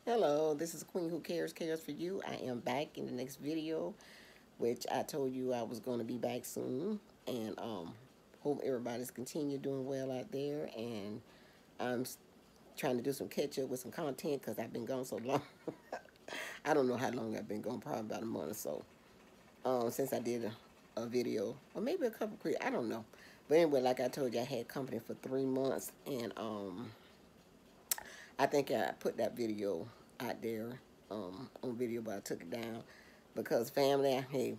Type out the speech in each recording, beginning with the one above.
Hello, this is Queen Who Cares for You. I am back in the next video, which I told you I was going to be back soon. And hope everybody's continue doing well out there. And I'm trying to do some catch up with some content because I've been gone so long. I don't know how long I've been gone, probably about a month or so. Since I did a video, or maybe a couple of I don't know. But anyway, like I told you, I had company for 3 months, and I think I put that video out there on video, but I took it down because family, hey,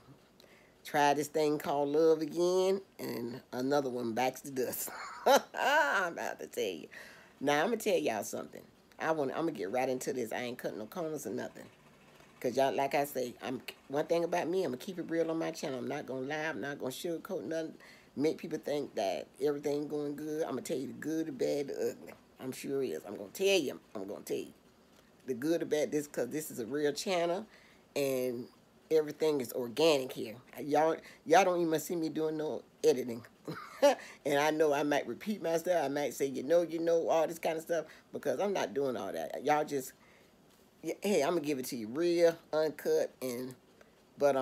try this thing called love again, and another one backs the dust. I'm about to tell you. Now I'm gonna tell y'all something. I'm gonna get right into this. I ain't cutting no corners or nothing. Cause y'all, like I say, I'm one thing about me. I'm gonna keep it real on my channel. I'm not gonna lie. I'm not gonna sugarcoat nothing. Make people think that everything going good. I'm gonna tell you the good, the bad, the ugly. I'm sure it is. I'm gonna tell you. I'm gonna tell you the good, the bad. Cause this is a real channel, and everything is organic here. Y'all don't even see me doing no editing. And I know I might repeat myself. I might say, all this kind of stuff because I'm not doing all that. Y'all just hey, I'm gonna give it to you real, uncut, and but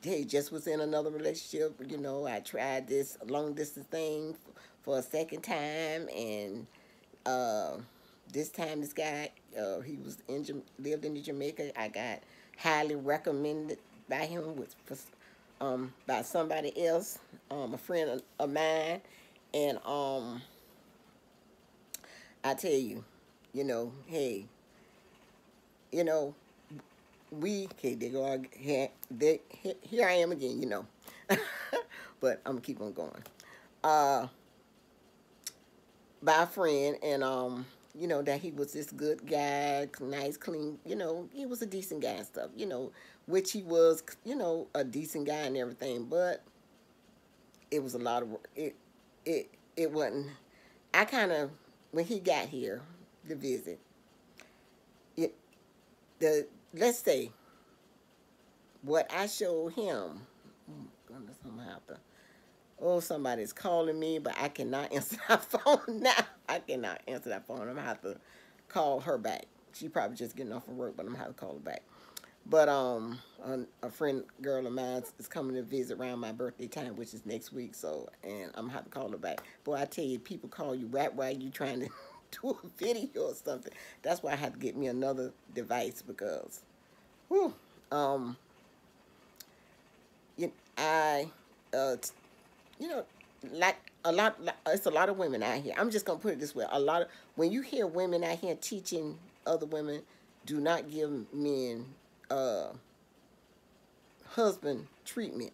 hey, just was in another relationship. I tried this long distance thing for a second time, and uh, this time this guy, lived in Jamaica. I got highly recommended by him by somebody else, a friend of mine, and I tell you, hey, you know, okay, they go here I am again. But I'm gonna keep on going. Uh, by a friend, and that he was this good guy, nice, clean. He was a decent guy and stuff. Which he was, a decent guy and everything. But it was a lot of work. It wasn't. I kind of when he got here to visit, it the let's say what I showed him. Oh goodness, I'm gonna have to. Oh, somebody's calling me, but I cannot answer that phone now. I cannot answer that phone. I'm gonna have to call her back. She probably just getting off from work, but I'm gonna have to call her back. But a friend girl of mine is coming to visit around my birthday time, which is next week. So, and I'm gonna have to call her back. Boy, I tell you, people call you right while you trying to do a video or something. That's why I had to get me another device because, whew, um, I, uh, you know, like it's a lot of women out here. I'm just gonna put it this way: when you hear women out here teaching other women, do not give men uh, husband treatment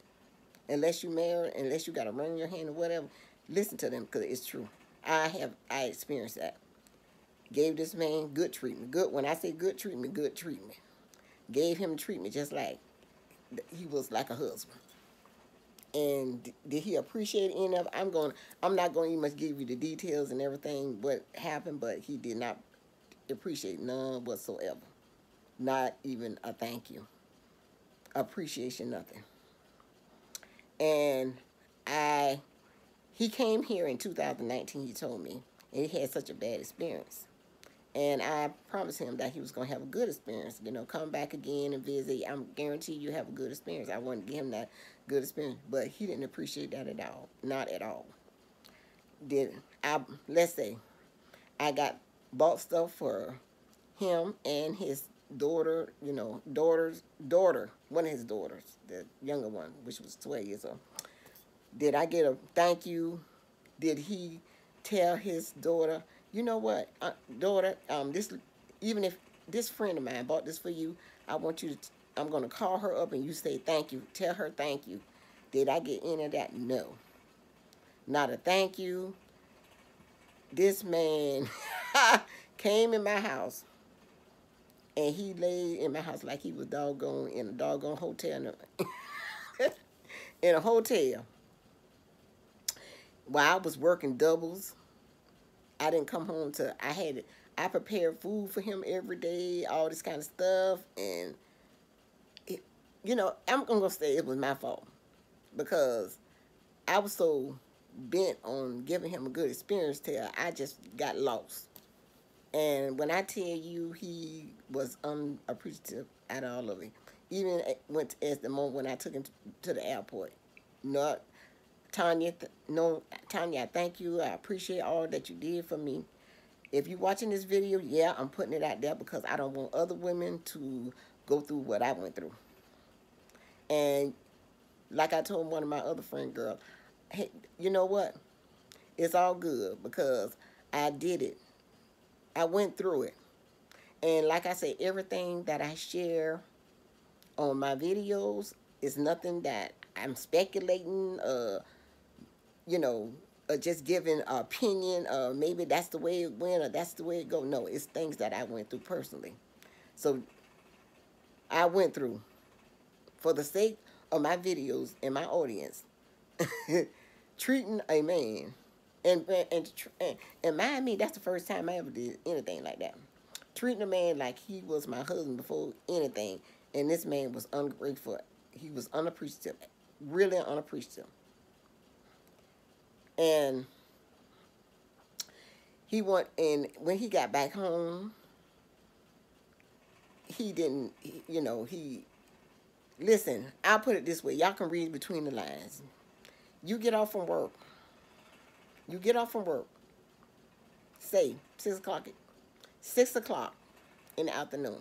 unless you married, unless you got a ring in your hand or whatever. Listen to them because it's true. I experienced that. Gave this man good treatment. Good when I say good treatment, good treatment. Gave him treatment just like he was like a husband. And did he appreciate any of it? I'm not going to even give you the details and everything what happened, but he did not appreciate none whatsoever. Not even a thank you. Appreciation, nothing. And I he came here in 2019, he told me, and he had such a bad experience. And I promised him that he was going to have a good experience. Come back again and visit. I'm guarantee you have a good experience. I wanted to give him that good experience, but he didn't appreciate that at all. Not at all. Did I? Let's say I got bought stuff for him and his daughter. Daughter, one of his daughters, the younger one, which was 12 years old. Did I get a thank you? Did he tell his daughter, you know what, daughter, this, even if this friend of mine bought this for you, I want you to, I'm going to call her up and you say thank you. Tell her thank you. Did I get any of that? No. Not a thank you. This man came in my house and he laid in my house like he was doggone in a doggone hotel. In a hotel. While I was working doubles, I didn't come home till I prepared food for him every day, all this kind of stuff, and I'm gonna say it was my fault because I was so bent on giving him a good experience till I just got lost. And when I tell you, he was unappreciative out of all of it. Even went as the moment when I took him to the airport. Not Tanya, no, Tanya, I thank you. I appreciate all that you did for me. If you're watching this video, yeah, I'm putting it out there because I don't want other women to go through what I went through. And like I told one of my other friend girls, hey, you know what? It's all good because I did it. I went through it. And like I said, everything that I share on my videos is nothing that I'm speculating, you know, just giving an opinion, maybe that's the way it went or that's the way it go. No, it's things that I went through personally. So I went through, for the sake of my videos and my audience, treating a man, and mind me, that's the first time I ever did anything like that. Treating a man like he was my husband before anything, and this man was ungrateful. He was unappreciative, really unappreciative. And and when he got back home, he didn't, you know, listen, I'll put it this way. Y'all can read between the lines. You get off from work. You get off from work. Say 6 o'clock. 6 o'clock in the afternoon.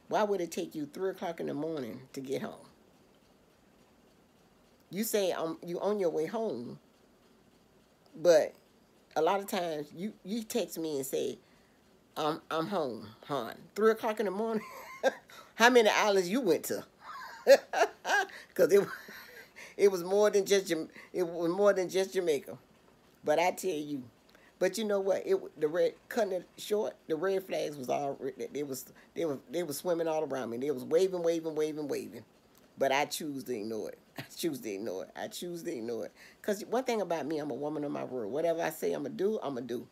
Why would it take you 3 o'clock in the morning to get home? You say you on your way home, but a lot of times you text me and say, I'm home, hon. 3 o'clock in the morning. How many islands you went to? Because it was more than just Jamaica. But I tell you, but you know what? Cutting it short, the red flags was all they were swimming all around me. They was waving, waving, waving, waving. But I choose to ignore it. I choose to ignore it. I choose to ignore it. Because one thing about me, I'm a woman of my word. Whatever I say I'm going to do, I'm going to do.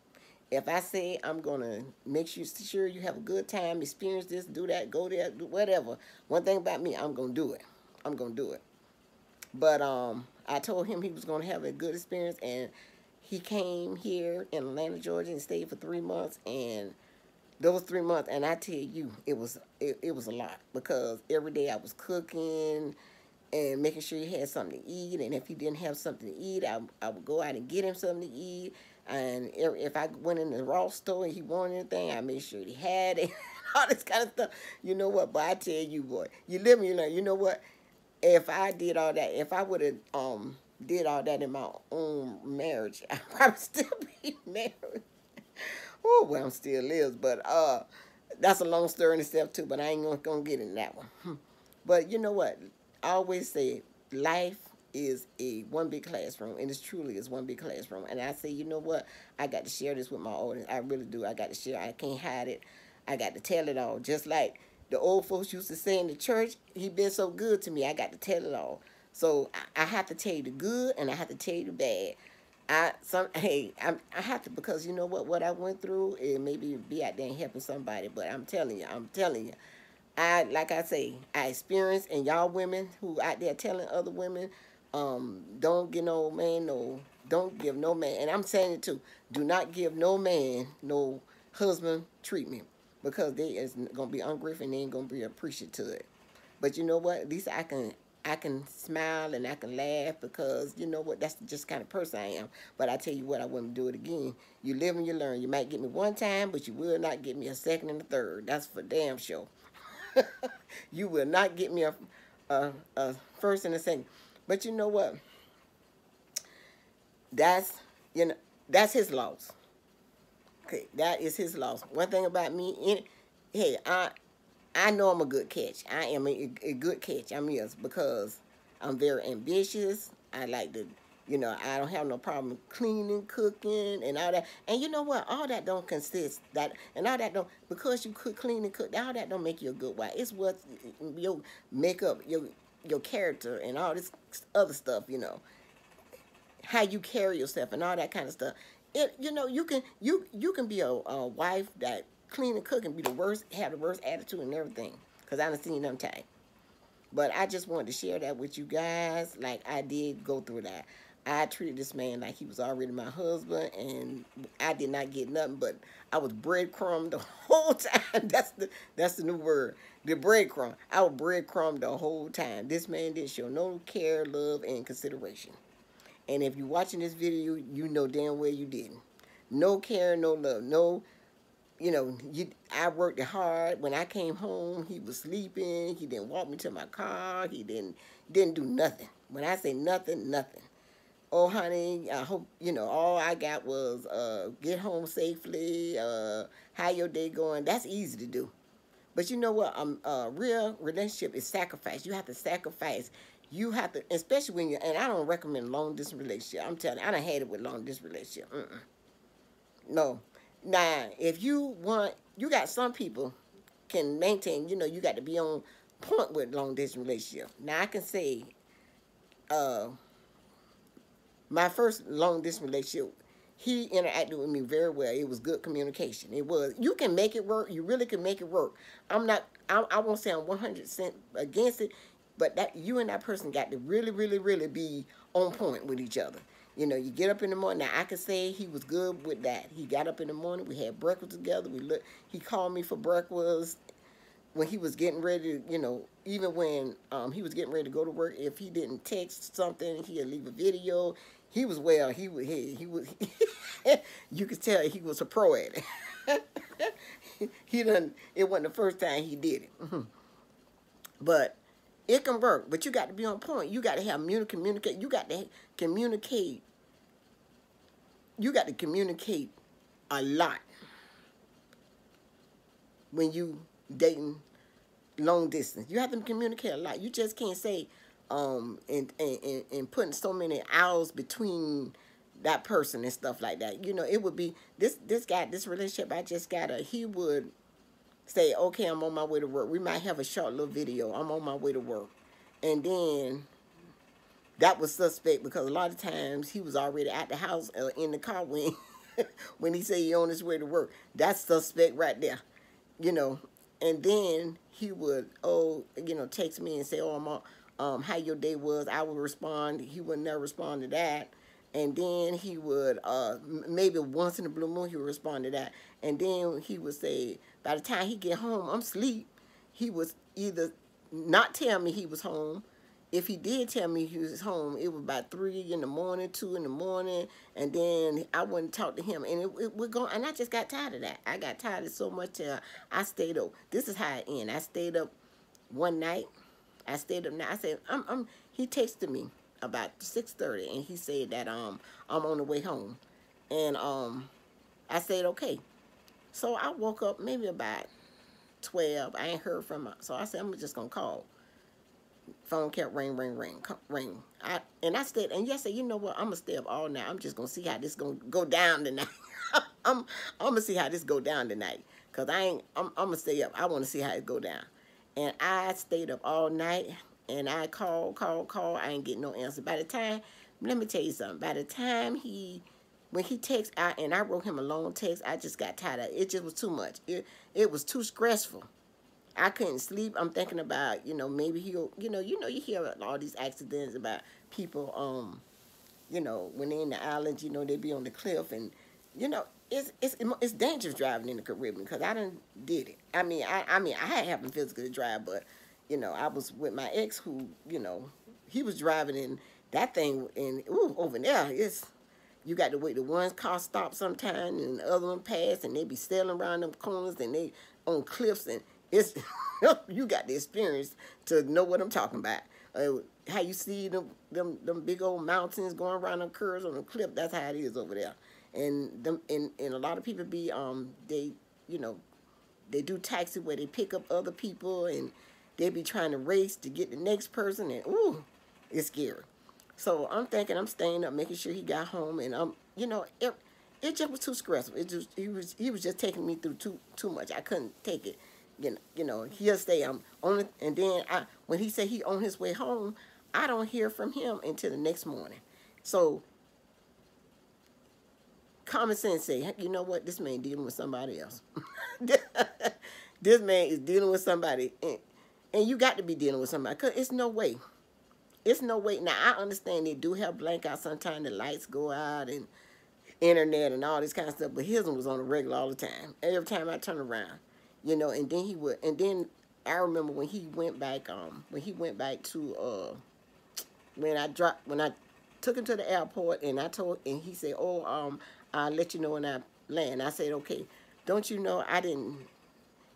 If I say I'm going to make sure you have a good time, experience this, do that, go there, do whatever. One thing about me, I'm going to do it. I'm going to do it. But I told him he was going to have a good experience, and he came here in Atlanta, Georgia, and stayed for 3 months, and those 3 months, and I tell you, it was a lot, because every day I was cooking and making sure he had something to eat, and if he didn't have something to eat, I would go out and get him something to eat, and if I went in the raw store and he wanted anything, I made sure he had it, all this kind of stuff. You know what, but I tell you, boy, you live and you learn. You know what, if I did all that, if I would have did all that in my own marriage, I'd probably still be married. Oh, well, I'm still lives, but that's a long story in itself too. But I ain't gonna get in that one. But you know what? I always say life is a one big classroom, and it truly is one big classroom. And I say, you know what? I got to share this with my audience. I really do. I got to share. I can't hide it. I got to tell it all. Just like the old folks used to say in the church, he been so good to me. I got to tell it all. So I have to tell you the good, and I have to tell you the bad. I have to, because you know what I went through, it maybe be out there and helping somebody, but I'm telling you, like I say, I experienced, and y'all women who out there telling other women, don't give no man don't give no man, and I'm saying it too, do not give no man no husband treatment, because they is gonna be ungrateful and they ain't gonna be appreciative to it. But you know what? At least I can smile and I can laugh, because you know what, that's just the kind of person I am. But I tell you what, I wouldn't do it again. You live and you learn. You might get me one time, but you will not get me a second and a third. That's for damn sure. You will not get me a first and a second. But you know what? That's that's his loss. Okay, that is his loss. One thing about me, hey, I know I'm a good catch. I am a good catch. I'm yes, because I'm very ambitious. I like to, I don't have no problem cleaning, cooking, and all that. And you know what? All that don't consist that, and all that don't, because you cook, clean, and cook. All that don't make you a good wife. It's what your makeup, your character, and all this other stuff. How you carry yourself and all that kind of stuff. You can be a wife that clean and cook and be the worst, have the worst attitude and everything. Because I done seen them type. But I just wanted to share that with you guys. Like, I did go through that. I treated this man like he was already my husband, and I did not get nothing. But I was breadcrumb the whole time. That's the new word, the breadcrumb. I was breadcrumb the whole time. This man didn't show no care, love, and consideration. And if you're watching this video, you know damn well you didn't. No care, no love, no. I worked hard. When I came home, he was sleeping. He didn't walk me to my car. He didn't do nothing. When I say nothing, nothing. Oh, honey, I hope, all I got was get home safely, how your day going. That's easy to do. But you know what? Real relationship is sacrifice. You have to sacrifice. You have to, especially when and I don't recommend long distance relationship. I'm telling you, I done had it with long distance relationship. No. Now, if you want, you got some people can maintain, you got to be on point with long distance relationship. Now, I can say, my first long distance relationship, he interacted with me very well. It was good communication. It was. You can make it work. You really can make it work. I won't say I'm 100% against it, but that you and that person got to really, really, really be on point with each other. You get up in the morning. Now, I can say he was good with that. He got up in the morning. We had breakfast together. He called me for breakfast when he was getting ready to, even when he was getting ready to go to work. If he didn't text something, he'd leave a video. He was well. He was. You could tell he was a pro at it. He done. It wasn't the first time he did it. But it can work. But you got to be on point. You got to have communicate. You got to communicate. You got to communicate a lot when you dating long distance. You have to communicate a lot. You just can't say and putting so many hours between that person and stuff like that. It would be this relationship I just got. He would say, okay, I'm on my way to work. We might have a short little video. I'm on my way to work. And then that was suspect because a lot of times he was already at the house in the car when, when he said he on his way to work. That's suspect right there, And then he would, text me and say, oh, I'm on, how your day was. I would respond. He would never respond to that. And then he would, maybe once in a blue moon, he would respond to that. And then he would say, by the time he get home, I'm asleep. He was either not tell me he was home. If he did tell me he was home, it was about 3 in the morning, 2 in the morning, and then I wouldn't talk to him. And it would go, and I just got tired of that. I got tired of it so much till I stayed up. This is how it ended. I stayed up one night. I stayed up now. I said, he texted me about 6:30, and he said that I'm on the way home. And I said, okay. So I woke up maybe about 12. I ain't heard from her. So I said, I'm just going to call. Phone kept ring. I stayed, and yes, you know what? I'm going to stay up all night. I'm just going to see how this going to go down tonight. I'm going to see how this go down tonight. Because I'm going to stay up. I want to see how it go down. And I stayed up all night, and I called. I ain't getting no answer. By the time, let me tell you something. By the time when he texted, and I wrote him a long text, I just got tired of it. It just was too much. It was too stressful. I couldn't sleep. I'm thinking about, maybe he'll, you hear all these accidents about people, when they're in the islands, they be on the cliff, and, it's dangerous driving in the Caribbean because I done did it. I had happened physically to drive, but, I was with my ex who, he was driving in that thing, and over there, you got to wait till one car stop sometime and the other one pass, and they be sailing around them corners, and they on cliffs, and it's you got the experience to know what I'm talking about. How you see them big old mountains going around them curves on the cliff. That's how it is over there. And a lot of people be they do taxi where they pick up other people, and they be trying to race to get the next person, and it's scary. So I'm thinking I'm staying up, making sure he got home, and it just was too stressful. He was just taking me through too much. I couldn't take it. He'll stay. And then when he said he on his way home, I don't hear from him until the next morning. So common sense say, you know what? This man dealing with somebody else. This man is dealing with somebody, and you got to be dealing with somebody, because it's no way. It's no way. Now, I understand they do have blackouts. Sometimes the lights go out and internet and all this kind of stuff, but his one was on the regular all the time. Every time I turn around, and then he would, and then I remember when he went back to, when I took him to the airport, and and he said, oh, I'll let you know when I land. I said, okay. Don't you know I didn't,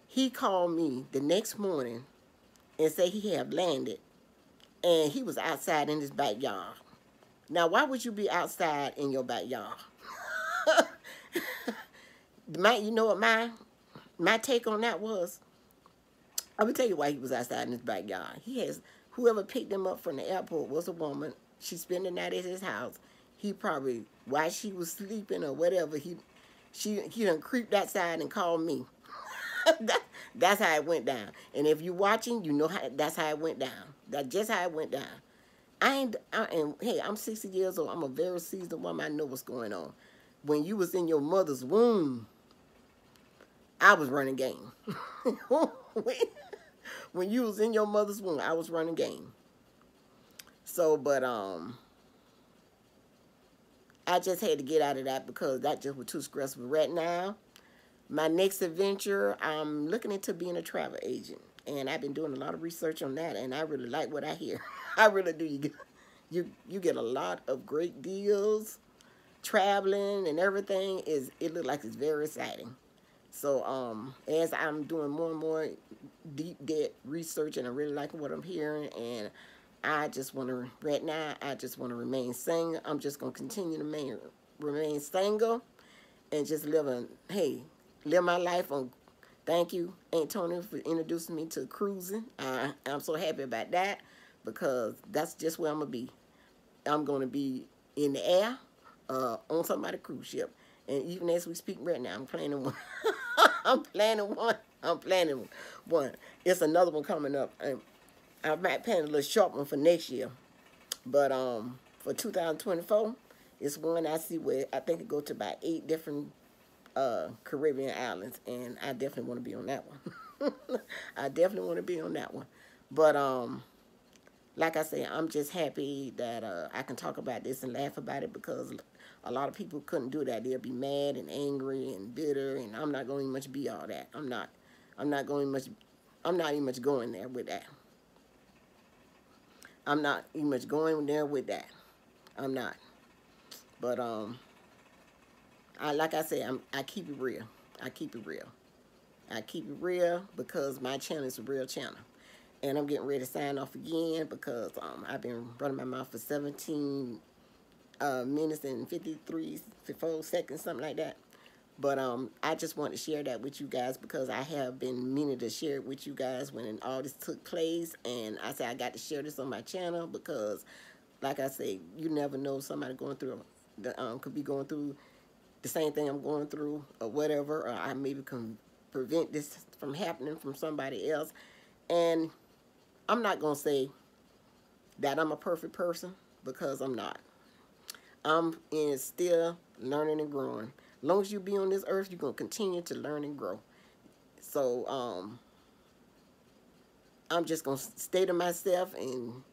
he called me the next morning and said he had landed, and he was outside in his backyard. Now, why would you be outside in your backyard? You know what my take on that was? I'm gonna tell you why he was outside in his backyard. Whoever picked him up from the airport was a woman. She spent the night at his house. He probably, while she was sleeping or whatever, he done creeped outside and called me. That's how it went down. And if you're watching, you know that's how it went down. That's just how it went down. And hey, I'm 60 years old. I'm a very seasoned woman. I know what's going on. When you was in your mother's womb, I was running game. When you was in your mother's womb, I was running game. So, but I just had to get out of that because that just was too stressful. Right now, my next adventure, I'm looking into being a travel agent, and I've been doing a lot of research on that, and I really like what I hear. I really do. You get a lot of great deals, traveling and everything. It looks like it's very exciting. So as I'm doing more and more deep depth research, and I really like what I'm hearing, and I just want to, right now, I just want to remain single. I'm just going to continue to remain single and just live my life on. Thank you, Antonio, for introducing me to cruising. I'm so happy about that because that's just where I'm going to be. I'm going to be in the air on somebody's cruise ship. And even as we speak right now, I'm planning one. I'm planning one. It's another one coming up. I might plan a little short one for next year. But for 2024, it's one I see where I think it go to about 8 different Caribbean islands. And I definitely want to be on that one. I definitely want to be on that one. But like I said, I'm just happy that I can talk about this and laugh about it because a lot of people couldn't do that. They'll be mad and angry and bitter, and I'm not going to much be all that. I'm not even much going there with that. I'm not even much going there with that. I'm not. But like I said, I keep it real. I keep it real. I keep it real because my channel is a real channel. And I'm getting ready to sign off again because I've been running my mouth for 17 minutes and 54 seconds, something like that. But I just want to share that with you guys because I have been meaning to share it with you guys when all this took place. And I said I got to share this on my channel because, like I say, you never know, somebody going through could be going through the same thing I'm going through or whatever, or I maybe can prevent this from happening from somebody else. And I'm not going to say that I'm a perfect person because I'm not. I'm still learning and growing. As long as you be on this earth, you're going to continue to learn and grow. So I'm just going to stay to myself and,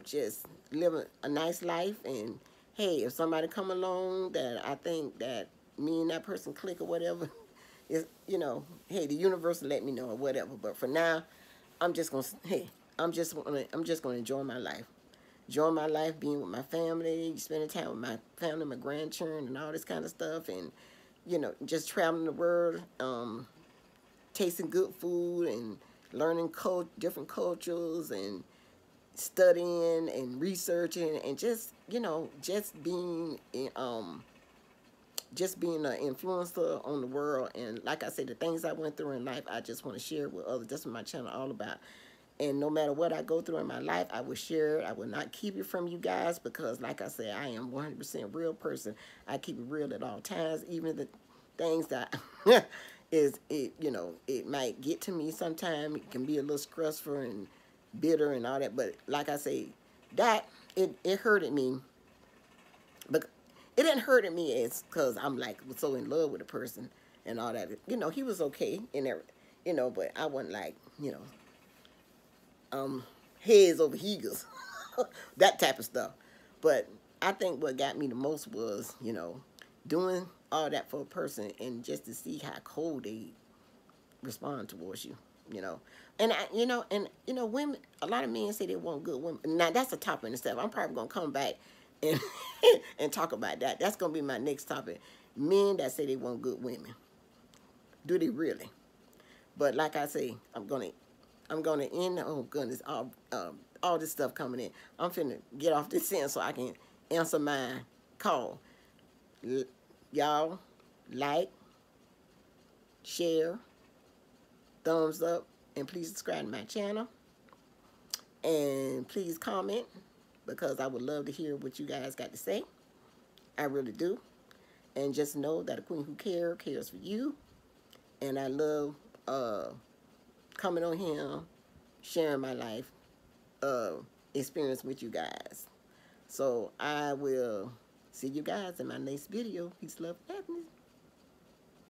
just live a nice life. And, hey, if somebody come along that I think that me and that person click or whatever, is, hey, the universe will let me know or whatever. But for now, I'm just going to, I'm just going to enjoy my life. Enjoy my life, being with my family, spending time with my family, my grandchildren, and all this kind of stuff. And, just traveling the world, tasting good food and learning different cultures and studying and researching and just, just being an influencer on the world. And like I said, the things I went through in life, I just want to share with others. That's what my channel is all about. And no matter what I go through in my life, I will share it. I will not keep it from you guys because, like I said, I am 100% real person. I keep it real at all times, even the things that it might get to me sometime. It can be a little stressful and bitter and all that. But like I say, it hurted me. But it didn't hurt me as because I'm so in love with a person and all that. He was okay in there, but I wasn't like, heads over heels. that type of stuff. But I think what got me the most was, doing all that for a person and just to see how cold they respond towards you, you know. And women. A lot of men say they want good women. Now that's a topic in itself. I'm probably gonna come back and and talk about that. That's gonna be my next topic. Men that say they want good women, do they really? But like I say, I'm gonna end. Oh goodness, all this stuff coming in. I'm finna get off this end so I can answer my call. Y'all like, share, thumbs up, and please subscribe to my channel. And please comment because I would love to hear what you guys got to say. I really do. And just know that a queen who cares for you. And I love coming on here, sharing my life experience with you guys. So I will see you guys in my next video. Peace, love, and happiness.